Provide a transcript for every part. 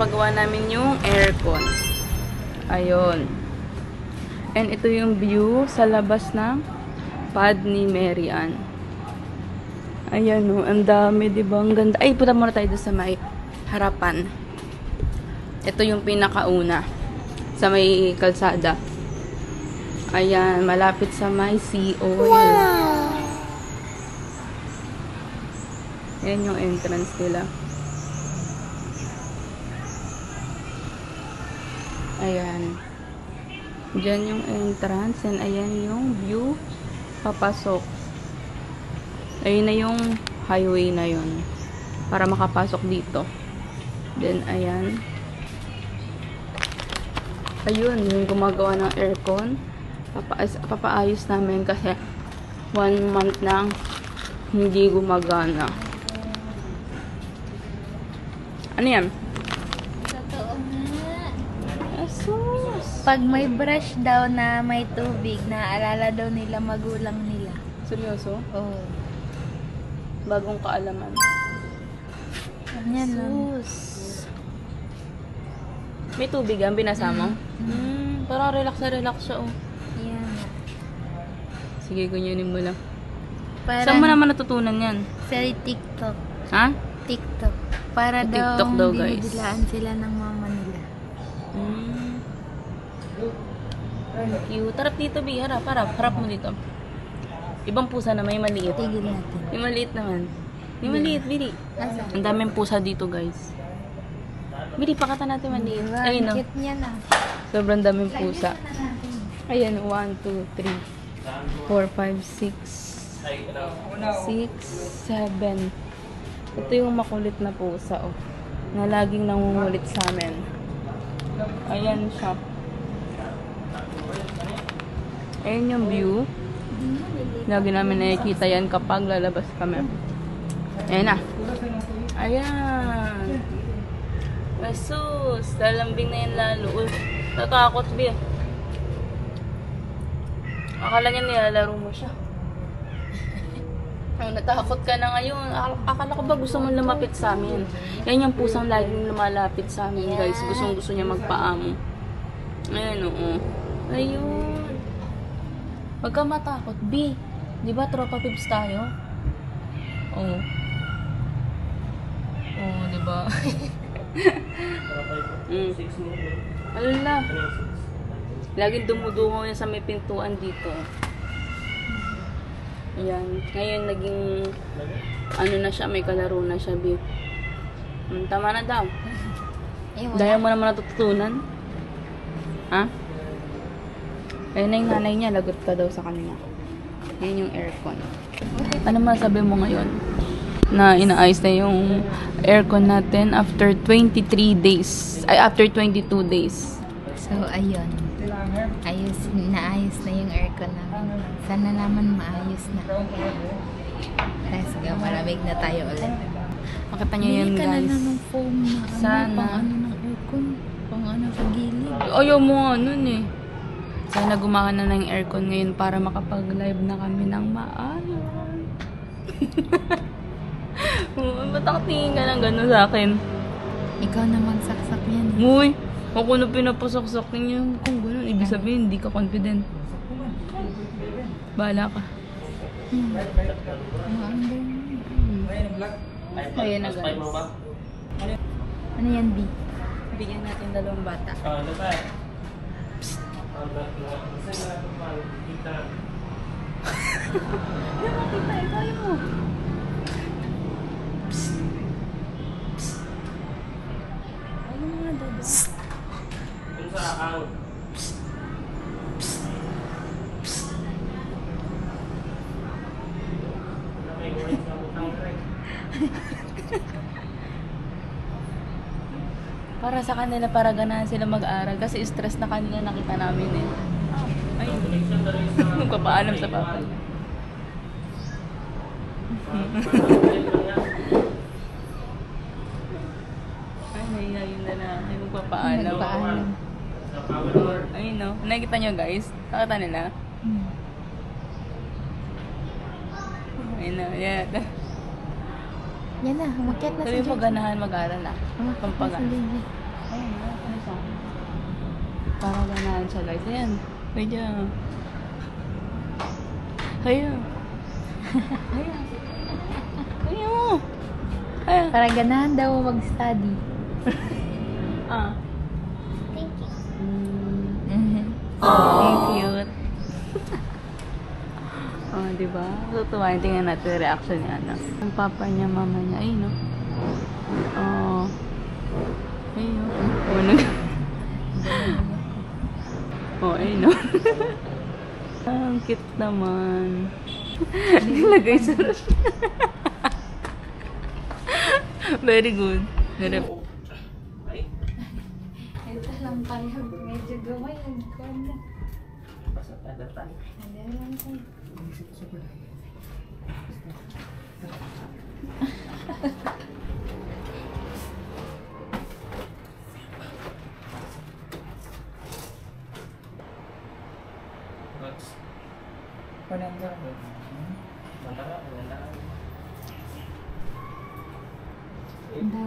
pinapagawa namin yung aircon. Ayun. And ito yung view sa labas ng pad ni Mary Ann. Ayan o, ang dami, diba? Ang ganda. Ay, punta muna tayo sa may harapan. Ito yung pinakauna. Sa may kalsada. Ayan, malapit sa may sea oil. Wow! Ayan yung entrance nila. Ayan. Diyan yung entrance. And ayan yung view. Papasok. Ayun na yung highway na yun. Para makapasok dito. Then, ayan. Ayun, yung gumagawa ng aircon. Papaayos namin kasi 1 month nang hindi gumagana. Ano yan? Totoo nga. Asus! Pag may brush daw na may tubig, naaalala daw nila magulang nila. Seryoso? Oo. Bagong kaalaman. Yan lang. Asus! May tubig yan, binasa mo? Parang relax na relax siya, oh. Yan. Sige, ganyanin mo lang. Para Saan mo naman natutunan yan? sa TikTok. Ha? TikTok. Para Sa daw, TikTok daw, guys. dinidilaan sila ng mama nila. Thank you. Tarap dito, Bi. Harap, harap. Harap mo dito. Ibang pusa na may maliit. Tigil natin. May maliit naman. May maliit, Bili. Asa? Ang daming pusa dito, guys. Bili, pakata natin maliit. Diba? Ayun, no? Cute niya na. Sobrang daming pusa. Ayan, 1, 2, 3, 4, 5, 6, 6, 7. Ito yung makulit na pusa, oh. Na laging nangungulit sa amin. Ayan siya. Ayan yung view. Lagi namin nakikita yan kapag lalabas kami. Ayan na. Ayan. Asus. Lalambing na yan lalo. Uy, natakot, Bi. Akala niya nilalaro mo siya. Natakot ka na ngayon. Akala ko ba gusto mo lumapit sa amin? Yan yung pusang laging lumalapit sa amin, guys. Gusto niya magpaamo. Ayan, oo. Ayun. Huwag ka matakot, B. Di ba tropa pips tayo? Oo. Oo, di ba? Ala. Laging dumudungo niya sa may pintuan dito. Ayan. Ngayon, naging ano na siya, may kalaro na siya, B. Tama na daw. Dahil mo naman natututunan. Ha? Ayun na yung nanay niya, lagot ka daw sa kanila. Yan yung aircon. Ano masabi mo ngayon? Na inaayos na yung aircon natin after 23 days. Ay, after 22 days. So, ayun. Naayos na yung aircon namin. Sana naman maayos na. Let's go, maramig na tayo ulit. Makita nyo yan, Bili ka guys. na ng foam na Sana. pang ano ng aircon. Pang ano sa gilid. Ayaw mo nga nun eh. Sana gumawa na ng aircon ngayon para makapag-live na kami ng maayos. Ba't ang tingin ka ng gano'n sa akin? Ikaw na magsaksak yan. Uy, ako na pinapasaksak niya. Kung gano'n, ibig sabihin, hindi ka confident. Bahala ka. Ayan na, guys. Ano yan, B? Bigyan natin 2 bata. Ayaw mo. Ayaw mo nga, Dodo. Para sa kanila, para ganahan sila mag-aral. Kasi stress na kanila nakita namin eh. Ay, magpapaalam sa papa. Ay, nahihayin na na. Ay, magpapaalam. Nagpaalam. Ayun no. Nakikita nyo guys? Nakita nila? Ayun na. Yan. Yan na, umakyat na Sabi mo ganahan mag-aral na. Umakyat na Pampaga. si baby. Ayun na, ano siya? Para ganahan siya guys. Ayan. Ayan. Ayan. Ayan. Ayan. Ayan. Para ganahan daw mag-study. Ah. Thank you. Thank you. Oh, diba? Tutuwa. Tingnan natin yung reaction niya. Ano. Ang papa niya, mama niya. Ay, no? Oh. Ay, no? Oh, oh, ay, no? Ang cute naman. Nilagay sa very good. Very good. Ito lang pala. Medyo gumayan ko na. Ano lang sa'yo?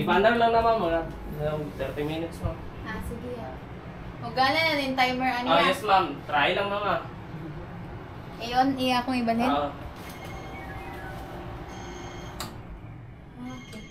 Ipandar lang naman mo na 30 minutes mo. Sige. Magana na din timer ano Ah, yan? yes ma'am. Try lang mama. Iyon, iya akong ibalhin? Ah. Okay.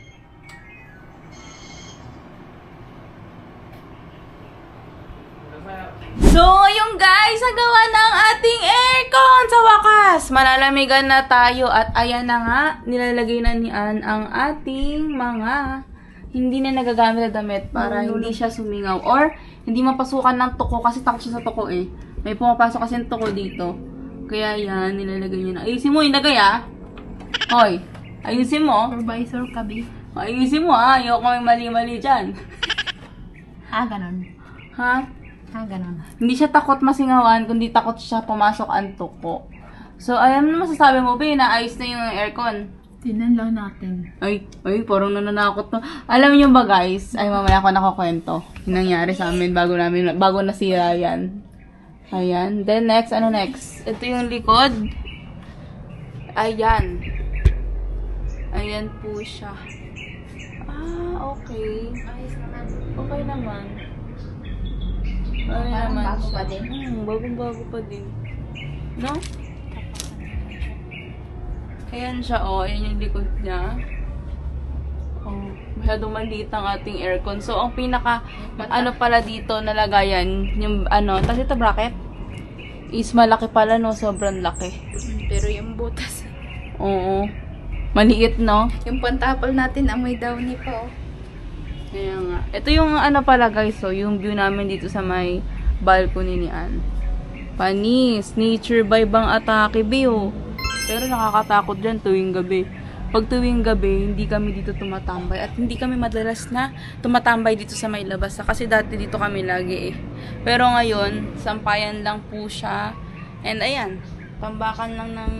So, yung guys, nagawa ng ating aircon sa wakas. Malalamigan na tayo at ayan na nga, nilalagay na ni Ann ang ating mga hindi na nagagamit na damit para hindi siya sumingaw or hindi mapasukan ng tuko kasi takot siya sa tuko eh. May pumapasok kasi ng tuko dito. Kaya yan, nilalagay niya na. Ayusin mo, inagay ah. Hoy, ayusin mo. Supervisor kabi. Ayusin mo ah, ayoko may mali-mali dyan. Ganon. Ha? Ganon. Hindi siya takot masingawan, kundi takot siya pumasok ang tuko. So, ayan na masasabi mo, be, naayos na yung aircon. Tinan lang natin. Ay, parang nananakot to. Alam niyo ba guys, ay mamaya ako nakakwento. Yung nangyari sa amin bago nasira yan. Ayan. Then next, ano next? Ito yung likod. Ayan. Ayan po siya. Ah, okay. Ayos naman. Okay naman. Okay Parang naman bago siya. pa din. Bagong-bago pa din. No? Ayan siya, oh. Ayan yung likod niya. Oh, masyadong maliit ang ating aircon. So, ang pinaka, ano pala dito nalagayan, yung ano, kasi ito bracket, is malaki pala, no? Sobrang laki. Pero yung butas. Oo. Maliit, no? Yung pantapal natin, amoy downy pa oh. Kaya nga. Ito yung ano pala, guys, so, yung view namin dito sa may balcony ni Ann. Panis, nature by bang atake, Bio. Pero nakakatakot dyan tuwing gabi. Pag tuwing gabi, hindi kami dito tumatambay. At hindi kami madalas na tumatambay dito sa may labas. Kasi dati dito kami lagi eh. Pero ngayon, sampayan lang po siya. And ayan, tambakan lang ng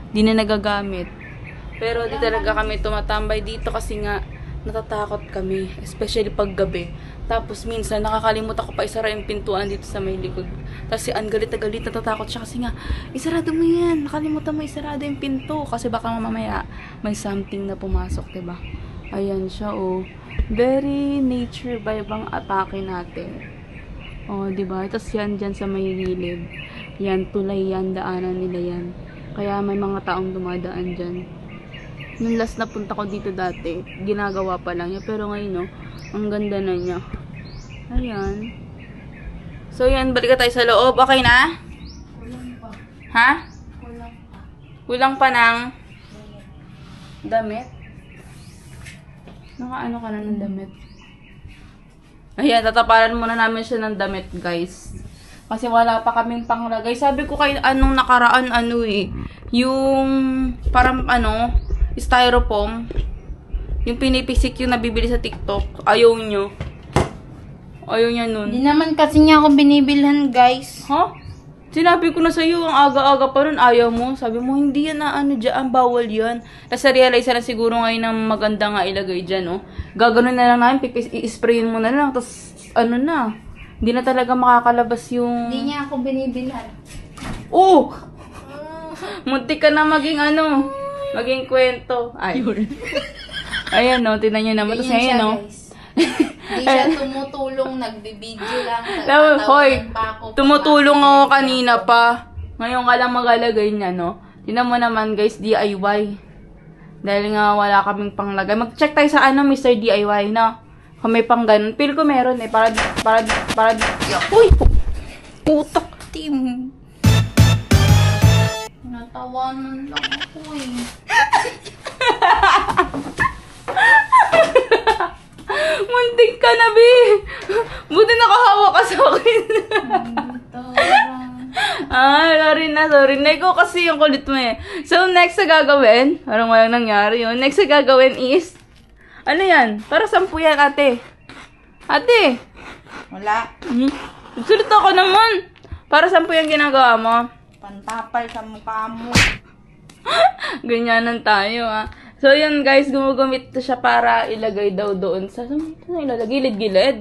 di na nagagamit. Pero di talaga kami tumatambay dito kasi nga natatakot kami. Especially pag gabi. Tapos minsan nakakalimutan ko pa isara yung pintuan dito sa may likod. Tapos si Ann galit na galit, natatakot siya kasi nga, isarado mo yan, nakalimutan mo isarado yung pinto. Kasi baka mamaya may something na pumasok, diba? Ayan siya, oh. Very nature vibe ang atake natin. Oh, diba? Tapos yan dyan sa may gilid. Yan, tulay yan, daanan nila yan. Kaya may mga taong dumadaan dyan. Nung last na punta ko dito dati, ginagawa pa lang niya. Pero ngayon, no, ang ganda na niya. Ayan. So, yan. Balik tayo sa loob. Okay na? Kulang pa. Ha? Kulang pa. Kulang pa ng damit? Nakaano ka na ng damit? Ayan, tataparan muna namin siya ng damit, guys. Kasi wala pa kaming panglagay. Sabi ko kay anong nakaraan, ano eh. Yung, parang ano, styrofoam. Yung pinipisik yung nabibili sa TikTok. Ayaw nyo. Ayaw niya nun. Hindi naman kasi niya ako binibilhan, guys. Ha? Sinabi ko na sa'yo, ang aga-aga pa nun, ayaw mo. Sabi mo, hindi yan na ano dyan, bawal yan. Tapos realize na siguro ngayon na maganda nga ilagay dyan, oh. Gaganon na lang namin, i-sprayin mo na lang, tapos ano na. Hindi na talaga makakalabas yung... Hindi niya ako binibilhan. Oh! Muntik ka na maging ano, maging kwento. Ay. Ayan, no, tinan nyo naman. Tapos Ganyan ngayon, siya, no. guys. Hindi siya tumutulong, nagbibideo lang. Hoy, nagtatawanan pa ako, tumutulong ako pumasok kanina ako. pa. Ngayon ka lang magalagay niya, no? Tingnan mo naman, guys, DIY. Dahil nga wala kaming panglagay. Mag-check tayo sa Mr. DIY, no? Kung may pang ganun. Feel ko meron eh. Para. Uy! Putak! Team. Natawanan lang ako eh. Muntik ka na, Bi! Buti nakahawa ka sa akin. Sorry na. Ikaw kasi yung kulit mo eh. So, next na gagawin, parang walang nangyari yun. Next na gagawin is, ano yan? Para 10 yan, ate. Ate! Wala. Sulit ako naman. Para 10 yung ginagawa mo. Pantapal sa mukha mo. Ganyanan tayo, ah. So, yun guys, gumagamit to siya para ilagay daw doon sa, saan ilalagay? Gilid-gilid?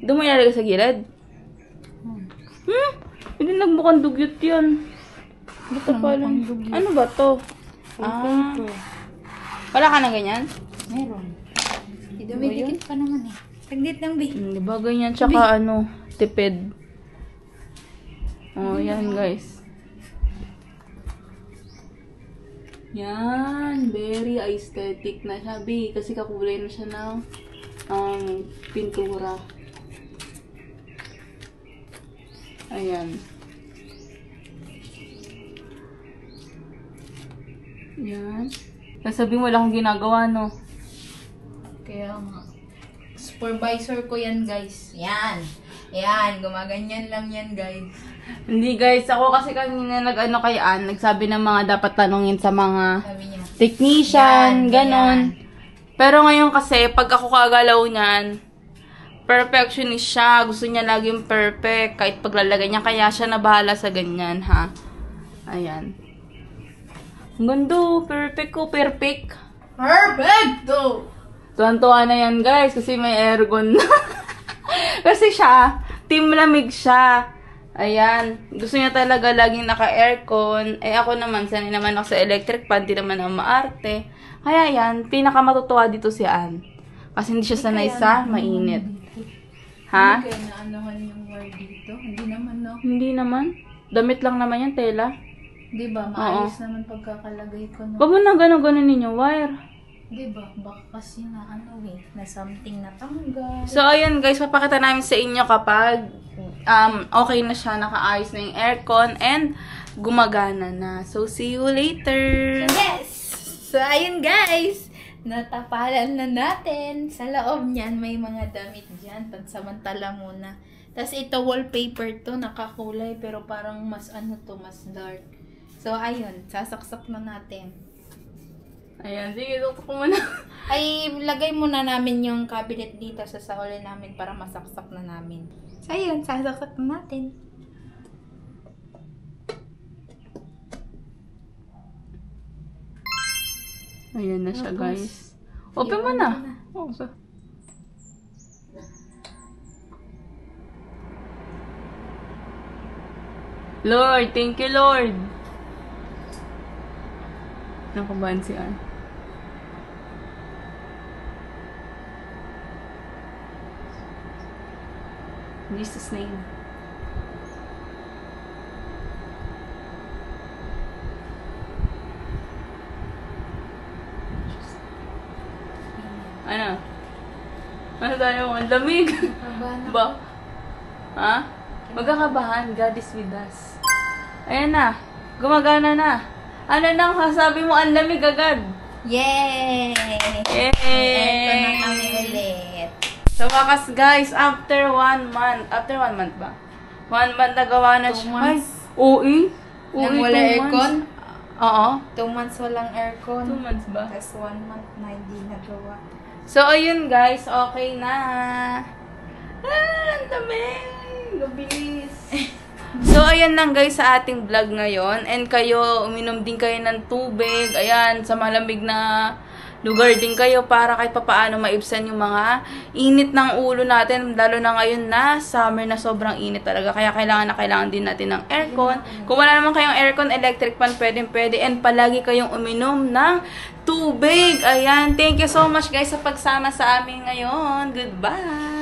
Doon mo ilalagay sa gilid? Hindi nagmukhang dugyot yan. Basta pala. Ano ba to? Wala ka na ganyan? Meron. Dumidikit pa naman eh. Saglit lang, Bi. Di ba ganyan? Tsaka tipid. Oh, yan guys. Yan, very aesthetic na siya, Bi. Kasi kakulay na siya ng pintura. Ayan. Yan. Sasabihin mo lang kung ginagawa, no? Kaya nga. Supervisor ko yan, guys. Yan. Yan. Gumaganyan lang yan, guys. Hindi guys, ako kasi kanina kay Ann, nagsabi ng mga dapat tanungin sa mga Sabi niya. technician, Yan, ganon. yan. Pero ngayon kasi, pag ako kagalaw niyan, perfectionist siya. Gusto niya laging perfect. Kahit paglalagay niya, kaya siya na bahala sa ganyan, ha? Ayan. Ang ganda, perfect ko, perfect. Perfecto! Tuwan-tuwa na yan guys, kasi may aircon na. Kasi siya, team lamig siya. Ayan, gusto niya talaga laging naka-aircon. Eh ako naman, sanay naman ako sa electric fan, di naman ako maarte. Kaya yan, pinakamatutuwa dito si Ann. Kasi hindi siya sanay sa mainit. Ha? Hindi kaya naanohan yung wire dito? Hindi naman, no? Hindi naman. Damit lang naman yan, tela. Di ba? Maayos naman pagkakalagay ko, no? Wag mo na gano'n ninyo wire. Di ba? Baka kasi na na something na tanggal. So, ayun guys, papakita namin sa inyo kapag okay na siya, nakaayos na yung aircon, and gumagana na. So, see you later! Yes! So, ayun guys! Natapalan na natin. Sa loob niyan, may mga damit dyan. Pansamantala muna. Tapos ito, wallpaper to. Nakakulay, pero parang mas mas dark. So, ayun. Sasaksak na natin. Ayan, sige, tutok ko muna. Ay, lagay muna namin yung cabinet dito sa sauli namin para masaksak na namin. So, ayun. Sasaksak na natin. Ayan na siya, Tapos, guys. Open mo na. Okay. Lord, thank you, Lord. Nakabahan si Ann. In Jesus' name. Ano? Ano tayo? Ang lamig. Ba? Ha? Magkakabahan. God is with us. Ayan na. Gumagana na. Ano nang sasabi mo? Ang lamig agad. Yay! Yay! Ito na kami ulit. Sa wakas, guys, after 1 month. After 1 month ba? 1 month nagawa na 2 siya. months. Ay, OE? Nang wala 2 aircon? months. Oo. 2 months walang aircon. 2 months ba? Tapos 1 month na hindi nagawa. So, ayun guys, okay na. Ang dami. Gabilis. So, ayan lang guys sa ating vlog ngayon. And kayo, uminom din kayo ng tubig. Ayan, sa malamig na lugar din kayo para kahit papaano maibsan yung mga init ng ulo natin, lalo na ngayon na summer na sobrang init talaga. Kaya kailangan din natin ng aircon. Kung wala naman kayong aircon, electric fan, pwede. And palagi kayong uminom ng tubig. Ayan, thank you so much guys sa pagsama sa amin ngayon. Goodbye!